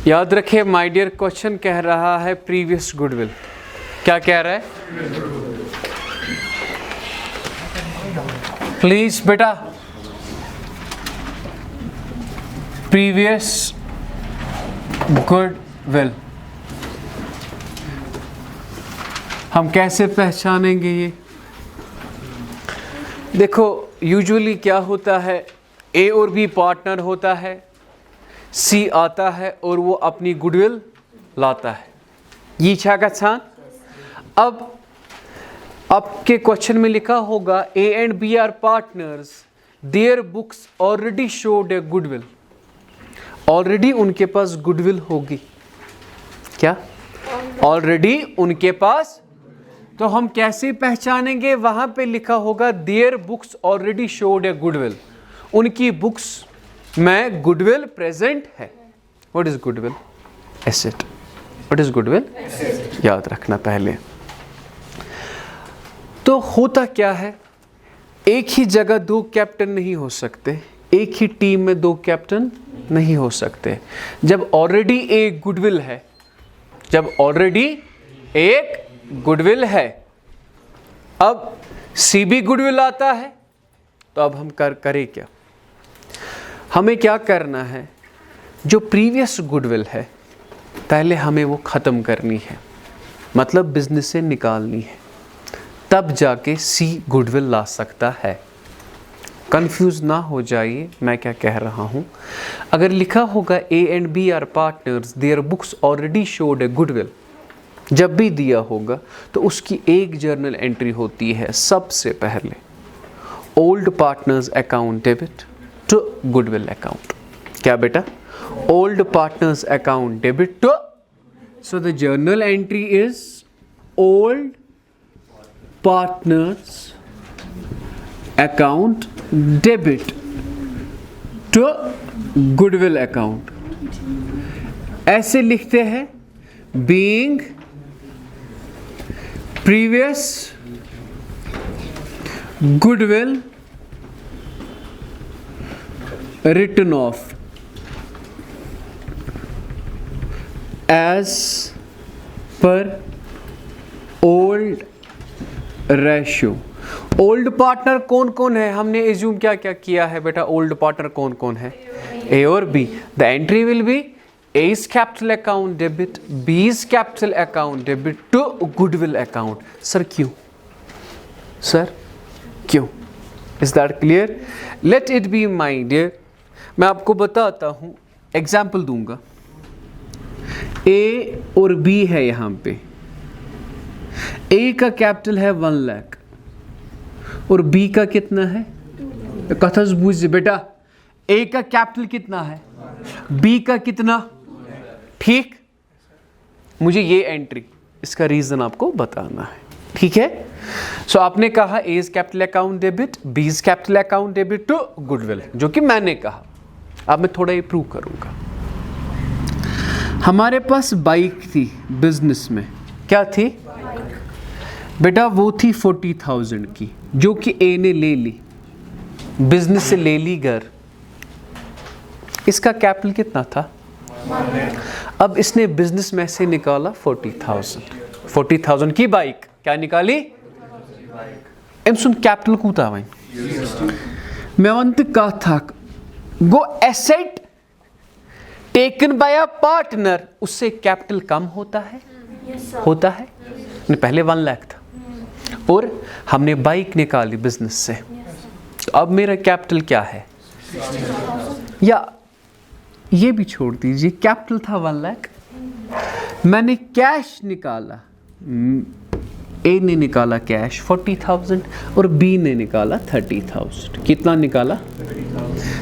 याद रखिए my dear, question कह रहा है प्रीवियस गुडविल। क्या कह रहा है? प्लीज बेटा, प्रीवियस गुडविल हम कैसे पहचानेंगे ये? देखो यूजुअली क्या होता है, ए और बी पार्टनर होता है, सी आता है और वो अपनी गुडविल लाता है। ये क्या गच्छान? अब आपके क्वेश्चन में लिखा होगा A and B are partners, their books already showed a goodwill. Already उनके पास गुडविल होगी। क्या? ऑलरेडी उनके पास। तो हम कैसे पहचानेंगे? वहां पे लिखा होगा their books already showed a goodwill. उनकी बुक्स में गुडविल प्रेजेंट है। What is goodwill? Asset. What is goodwill? याद रखना पहले। तो होता क्या है, एक ही जगह दो कैप्टन नहीं हो सकते, एक ही टीम में दो कैप्टन नहीं हो सकते। जब ऑलरेडी एक गुडविल है, जब ऑलरेडी एक गुडविल है, अब सी भी गुडविल आता है, तो अब हम करें क्या? हमें क्या करना है? जो प्रीवियस गुडविल है पहले हमें वो ख़त्म करनी है, मतलब बिजनेस से निकालनी है, तब जाके सी गुडविल ला सकता है। कंफ्यूज ना हो जाइए मैं क्या कह रहा हूँ। अगर लिखा होगा A and B are partners, their books already showed a goodwill, जब भी दिया होगा तो उसकी एक जर्नल एंट्री होती है सबसे पहले, old partners account debit to goodwill account. क्या बेटा? Old partners account debit to, so the journal entry is old partners account debit to goodwill account. ऐसे लिखते हैं, being previous goodwill written off as per old ratio। Old partner कौन कौन है? हमने assume क्या क्या किया है बेटा? ओल्ड पार्टनर कौन कौन है? ए और B. The entry will be A's capital account debit, B's capital account debit to goodwill account। Sir क्यों? सर क्यों? Is that clear? Let it be my dear। मैं आपको बताता हूँ, एग्जाम्पल दूंगा। A और B है यहाँ पे। A का कैपिटल है 1 लाख और B का कितना है? कथस बुझ बेटा, A का कैपिटल कितना है, B का कितना? ठीक, मुझे ये एंट्री, इसका रीजन आपको बताना है। ठीक है? सो आपने कहा A's capital account debit, B's capital account debit to goodwill, जो कि मैंने कहा। अब मैं थोड़ा ये प्रूव करूंगा। हमारे पास बाइक थी बिजनेस में। क्या थी बेटा? वो थी 40,000 की, जो कि ए ने ले ली, बिजनेस से ले ली घर। इसका कैपिटल कितना था? अब इसने बिजनेस में से निकाला 40,000 की बाइक। क्या निकाली? सुन कैपिटल कूता वही मैं वंत का था, go asset taken by a partner, उससे कैपिटल कम होता है। होता है। पहले 1 लाख था और हमने बाइक निकाली बिजनेस से, तो अब मेरा कैपिटल क्या है? या ये भी छोड़ दीजिए, कैपिटल था 1 लाख, मैंने कैश निकाला, ए ने निकाला कैश 40,000 और बी ने निकाला 30,000। कितना निकाला?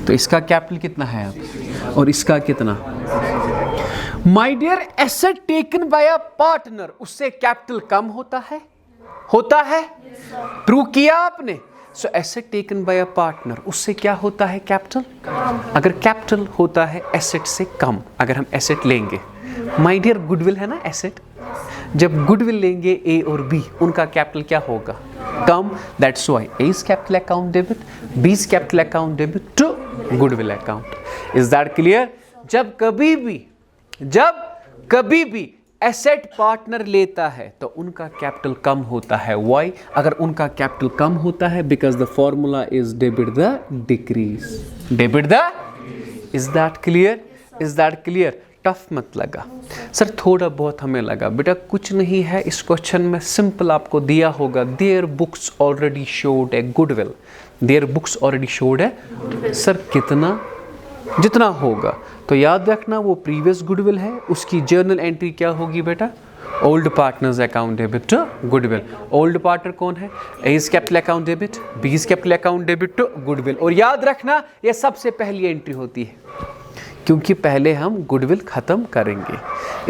तो इसका कैपिटल कितना है अब, और इसका कितना? My dear, asset taken by a partner, उससे कैपिटल कम होता है। होता है? प्रूव किया आपने। So asset taken by a partner, उससे क्या होता है? कैपिटल। अगर कैपिटल होता है एसेट से कम, अगर हम एसेट लेंगे, माय डियर गुडविल है ना एसेट, जब गुडविल लेंगे ए और बी, उनका कैपिटल क्या होगा? कम। That's why A's capital account debit, B's capital account debit to goodwill account. Is that clear? जब कभी भी जब कभी भी एसेट पार्टनर लेता है तो उनका कैपिटल कम होता है। वाई? अगर उनका कैपिटल कम होता है because the formula is debit the decrease. Debit the, is that clear? Is that clear? Tough मत लगा सर, थोड़ा बहुत हमें लगा। बेटा कुछ नहीं है, इस क्वेश्चन में सिंपल आपको दिया होगा their books already showed a goodwill. There books already showed है सर, कितना? जितना होगा। तो याद रखना वो प्रीवियस गुडविल है, उसकी जर्नल एंट्री क्या होगी बेटा? Old partners account debit to goodwill. Old partner कौन है? A is capital account debit, B is capital account debit to goodwill. और याद रखना ये सबसे पहली एंट्री होती है क्योंकि पहले हम गुडविल खत्म करेंगे।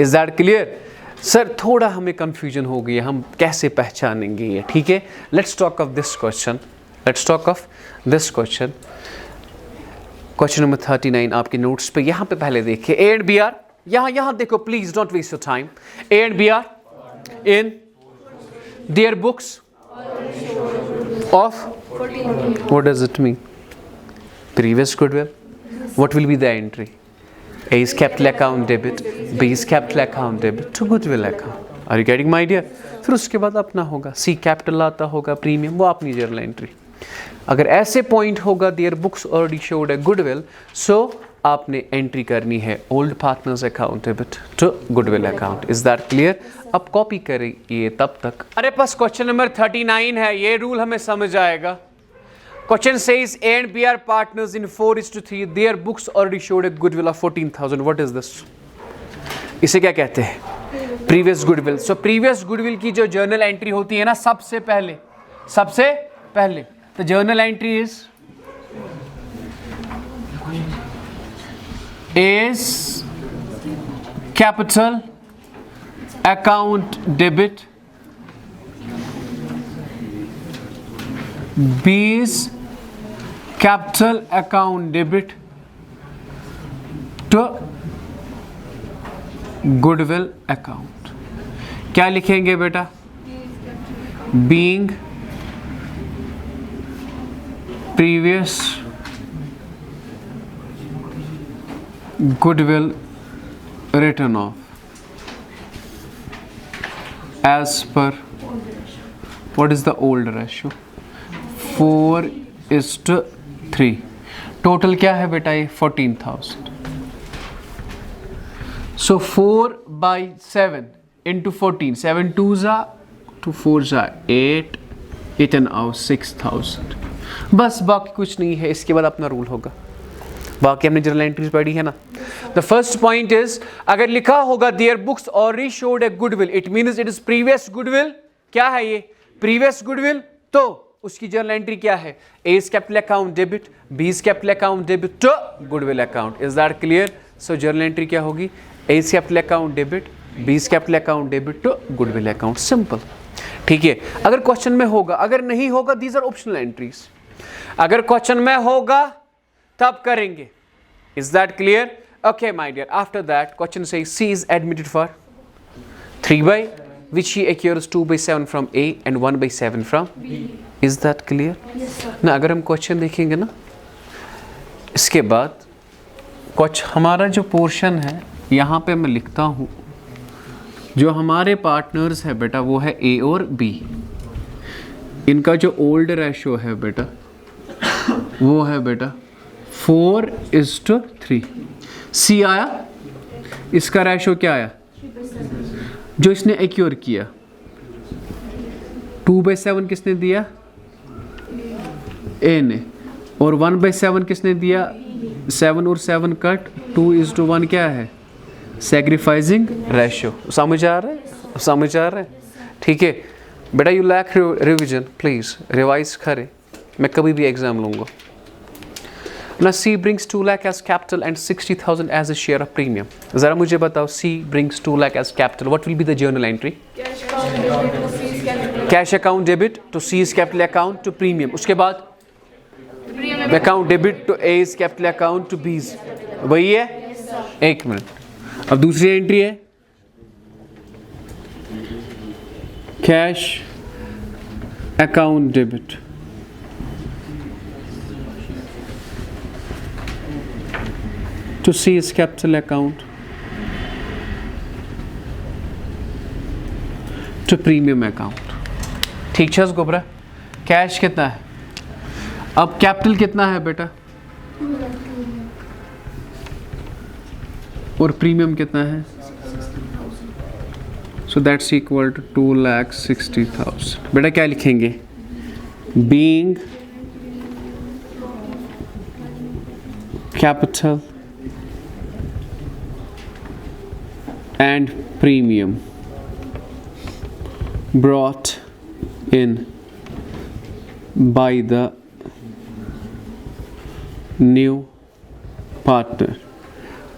Is that clear? सर थोड़ा हमें कंफ्यूजन हो गई है, हम कैसे पहचानेंगे ये? ठीक है, let's talk of this question. Let's talk of this question. Question number 39 आपके नोट्स पे, यहाँ पे पहले देखिए ए एंड बी आर। यहाँ देखो please, don't waste your time. A and B are in their books off, what does it mean? Previous goodwill. What will be the entry? A is capital account debit, B is capital account debit to goodwill account. Are you getting my idea? फिर उसके बाद अपना होगा, C capital लाता होगा premium, वो अपनी journal entry. अगर ऐसे पॉइंट होगा their books already showed a goodwill, so आपने एंट्री करनी है old partners account debit to goodwill account. Is that clear? अब कॉपी करिए तब तक। अरे पास क्वेश्चन नंबर 39 है, ये रूल हमें समझ आएगा। Question says A and B are partners in 4:3. Their books already showed a goodwill of 14,000. What is this? इसे क्या कहते हैं? Previous goodwill. So previous goodwill की जो journal entry होती है ना, सबसे पहले तो journal entry is capital account debit, B is capital account debit to goodwill account। क्या लिखेंगे बेटा? Being previous goodwill written off as per, what is the old ratio? 4:3। Total क्या है बेटा? ये 14,000। सो 4/7 into 14, 7 2s are 2 4s are 8, 8 and out 6,000। बस, बाकी कुछ नहीं है। इसके बाद अपना रूल होगा। बाकी हमने जर्नल एंट्रीज पढ़ी है ना। द फर्स्ट पॉइंट इज, अगर लिखा होगा their books already showed a goodwill, it means it is previous goodwill. क्या है ये? Previous goodwill. तो उसकी जर्नल एंट्री क्या है? A is capital account debit, B is capital account debit to goodwill account. Is that clear? So journal entry क्या होगी? A is capital account debit, B is capital account debit to goodwill account. Simple. ठीक है, अगर question में होगा, अगर नहीं होगा दीज आर ऑप्शनल एंट्रीज। अगर क्वेश्चन में होगा तब करेंगे। Is that clear? Okay my dear, after that question says C is admitted for 3/, which he acquires 2/7 from A and 1/7 from B. Is that clear? ना अगर हम क्वेश्चन देखेंगे ना, इसके बाद कुछ हमारा जो पोर्शन है यहाँ पे मैं लिखता हूँ, जो हमारे पार्टनर्स है बेटा वो है A और B। इनका जो ओल्ड रेशो है बेटा वो है बेटा 4:3। C आया, इसका रेशो क्या आया? जो इसने एक्योर किया 2/7 किसने दिया? ए ने। और 1/7 किसने दिया? 7 और 7 कट, 2:1 क्या है? Sacrificing ratio. समझ आ रहा है? समझ आ रहा है? ठीक है बेटा, you lack revision, please revise करें। मैं कभी भी एग्जाम लूंगा ना। C brings 2 lakh as capital and 60,000 as a share of premium। जरा मुझे बताओ, C brings 2 lakh as capital, what will be the journal entry? Cash account debit to C's capital account to premium। उसके बाद account debit to A's capital account to B's। वही है? एक minute. अब दूसरी एंट्री है cash account debit to C's capital account to premium account. ठीक है गोबरा, कैश कितना है, अब कैपिटल कितना है बेटा, और प्रीमियम कितना है, सो दैट्स इक्वल टू 2,60,000। बेटा क्या लिखेंगे, being capital and premium brought in by the new partner.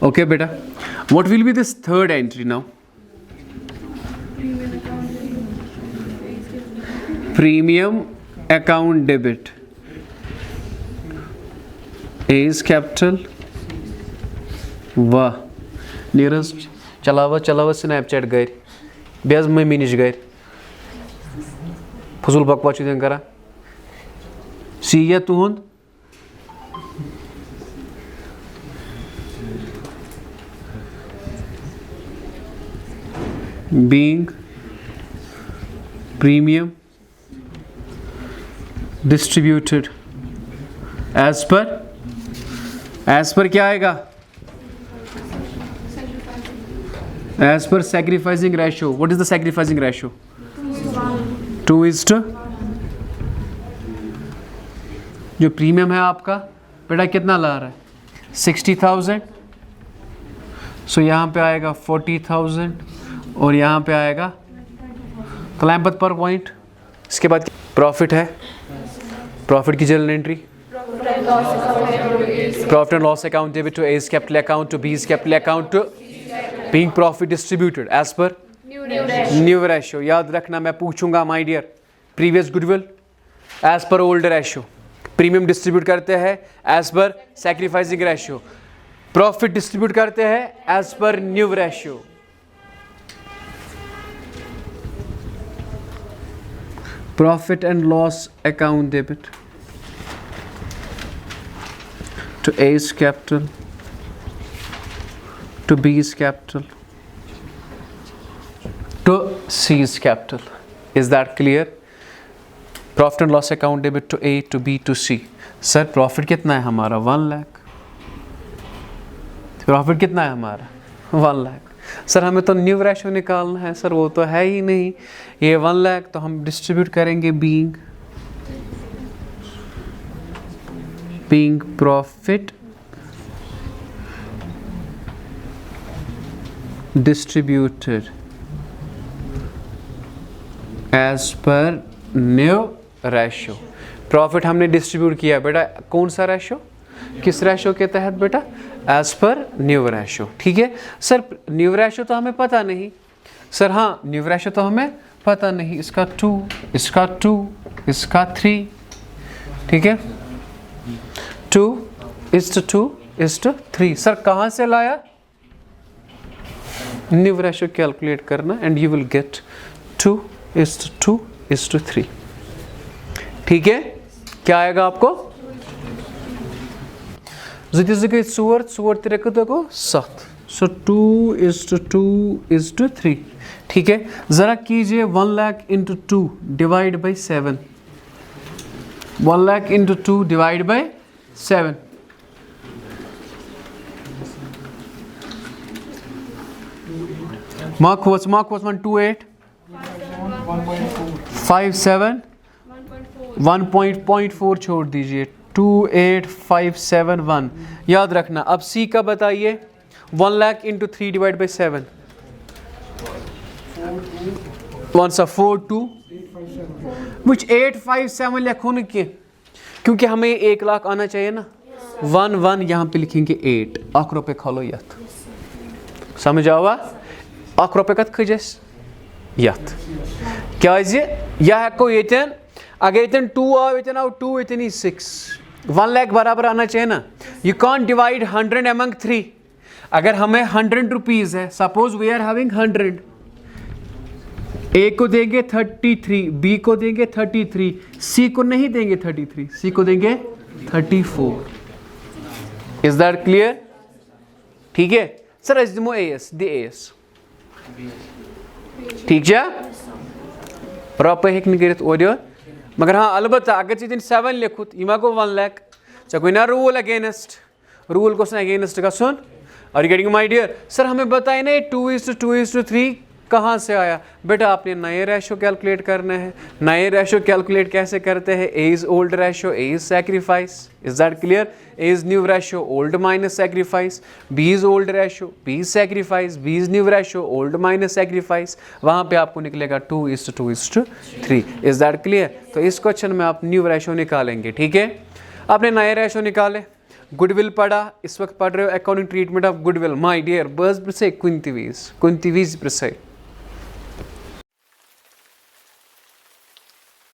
Okay beta, what will be this third entry now? Premium account debit is capital व nearest चलावा स्नैपचैट गर बेज mummy नश गर फजूल बकवास करा सी या तुहद बीइंग प्रीमियम डिस्ट्रीब्यूटेड एज पर क्या आएगा, as per sacrificing ratio. What is the sacrificing ratio? 2:1। जो प्रीमियम है आपका बेटा कितना ला रहा है, 60,000, सो यहाँ पे आएगा 40,000 और यहाँ पे आएगा क्लैम्पथ पर पॉइंट। इसके बाद प्रॉफिट है, प्रॉफिट की journal entry, profit and loss account debit to A's capital account to b's capital account to being profit distributed as per new ratio। याद रखना, मैं पूछूंगा my dear previous goodwill as per old ratio। Premium distribute करते हैं as per sacrificing ratio, profit distribute करते हैं as per new ratio। Profit and loss account debit to A's capital to B's capital to C's capital। Is that clear? Profit and loss account debit to A to B to C। Sir profit कितना है हमारा, 1 lakh. Profit कितना है हमारा, 1 lakh. Sir हमें तो new ratio निकालना है, सर वो तो है ही नहीं, ये 1 लाख, तो हम डिस्ट्रीब्यूट करेंगे being profit distributed as per new ratio। Profit हमने डिस्ट्रीब्यूट किया बेटा, कौन सा रेशो, किस रेशो के तहत बेटा, एज पर न्यू रेशो। ठीक है सर, न्यू रेशो तो हमें पता नहीं, सर हाँ न्यू रेशो तो हमें पता नहीं, इसका 2, इसका 2, इसका 3, ठीक है 2:2:3। सर कहाँ से लाया, न्यू रेशो कैलकुलेट करना एंड यू विल गेट 2:2:3। ठीक है, क्या आएगा आपको, 2 गई 4, 4 3 गो 7, सो 2:2:3। ठीक है, जरा कीजिए 1 lakh into 2 divide by 7, 1 lakh into 2 divide by 7, mark was 128 57 1.4 छोड़ दीजिए, 28571। याद रखना, अब सी का बताइए, 1 lakh into 3 divide by 7, 42 which 857 लिखो न क्योंकि हमें 1 लाख आना चाहिए ना, 1 यहाँ पे लिखेंगे 8, 1 रुपये खोलो यथ, समझ आवा, 1 रुपये कत खजस यथ क्या यह हेको यन, अगर यन 2 आव यन आव 2 यन 6, 1 लाख बराबर आना चाहिए ना। You can't divide 100 among 3। अगर हमें 100 रुपीज़ है, सपोज वी आर हैविंग 100, ए को देंगे 33, बी को देंगे 33, सी को नहीं देंगे 33, सी को देंगे 34। Is that clear? ठीक है सर, अस दिमो एएस, द एएस, ठीक है प्रॉपर हेक कर और मगर हाँ अलबत् अगर चे 7 लिखुत यह गो 1 लाख चे गो ना रूल अगेंस्ट रूल गोस अगेंस्ट गसन। और गेटिंग माय डियर सर हमें बताए ना 2:3 कहाँ से आया? बेटा आपने नए रेशो कैलकुलेट करना है। नए रेशो कैलकुलेट कैसे करते हैं? A is old ratio, A is sacrifice, is that clear? A is new ratio, old minus sacrifice, B is old ratio, B is sacrifice, B is new ratio, old minus sacrifice. वहाँ पे आपको निकलेगा 2:3। Is that clear? तो इस question में आप new ratio निकालेंगे, ठीक है? आपने नए रेशो निकाले, गुडविल पढ़ा, इस वक्त पढ़ रहे हो accounting treatment of goodwill. My dear बस प्रसे कुंती वीज प्रसे